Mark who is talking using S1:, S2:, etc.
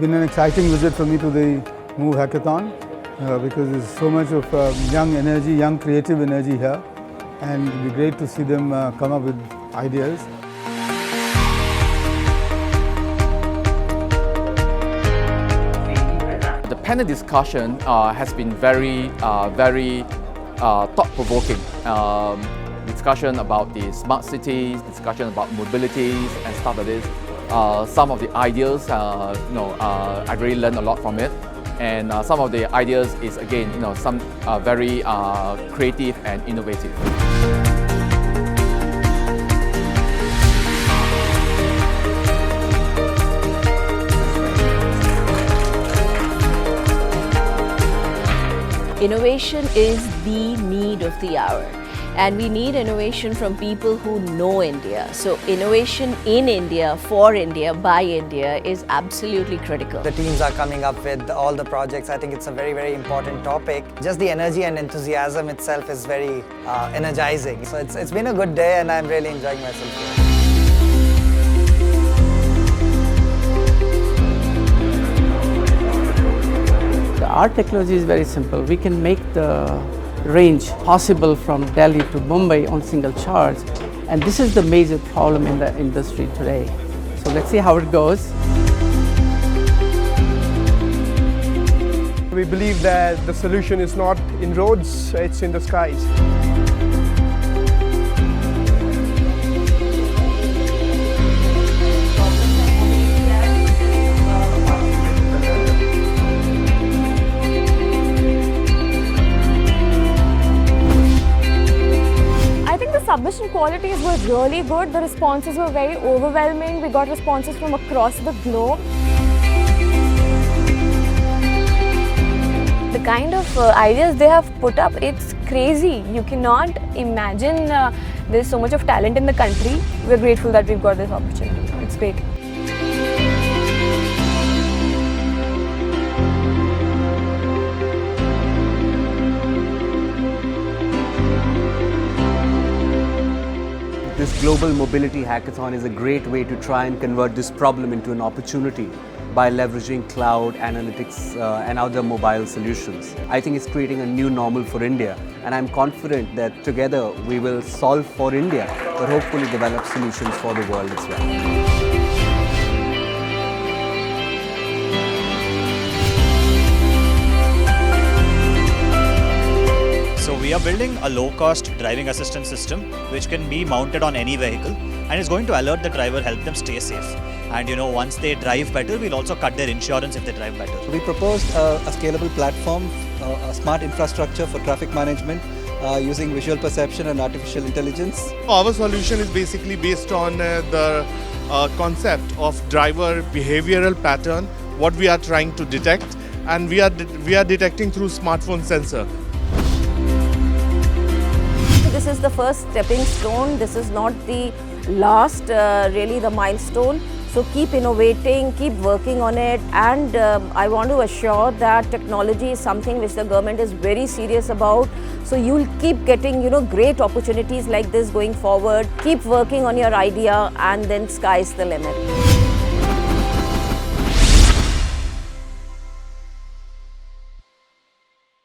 S1: been an exciting visit for me to the Move Hackathon because there's so much of young energy, young creative energy here, and it'll be great to see them come up with ideas.
S2: The panel discussion has been very thought-provoking. Discussion about the smart cities, discussion about mobilities and stuff like this. Some of the ideas, I really learned a lot from it. And some of the ideas is again, some very creative and innovative.
S3: Innovation is the need of the hour, and we need innovation from people who know India. So innovation in India, for India, by India is absolutely critical.
S4: The teams are coming up with all the projects. I think it's a very, very important topic. Just the energy and enthusiasm itself is very energizing. So it's been a good day and I'm really enjoying myself here.
S5: Our technology is very simple. We can make the range possible from Delhi to Mumbai on single charge, and this is the major problem in the industry today. So let's see how it goes.
S6: We believe that the solution is not in roads, it's in the skies.
S7: Submission qualities were really good. The responses were very overwhelming. We got responses from across the globe. The kind of ideas they have put up, it's crazy. You cannot imagine there's so much of talent in the country. We're grateful that we've got this opportunity. It's great.
S8: This Global Mobility Hackathon is a great way to try and convert this problem into an opportunity by leveraging cloud, analytics and other mobile solutions. I think it's creating a new normal for India, and I'm confident that together we will solve for India, but hopefully develop solutions for the world as well.
S9: We are building a low-cost driving assistance system which can be mounted on any vehicle and is going to alert the driver, help them stay safe. And once they drive better, we'll also cut their insurance if they drive better.
S10: We proposed a scalable platform, a smart infrastructure for traffic management using visual perception and artificial intelligence.
S11: Our solution is basically based on the concept of driver behavioral pattern, what we are trying to detect, and we are detecting through smartphone sensor.
S3: This is the first stepping stone. This is not the last, really the milestone. So keep innovating, keep working on it, and I want to assure that technology is something which the government is very serious about. So you'll keep getting, great opportunities like this going forward. Keep working on your idea, and then sky's the limit.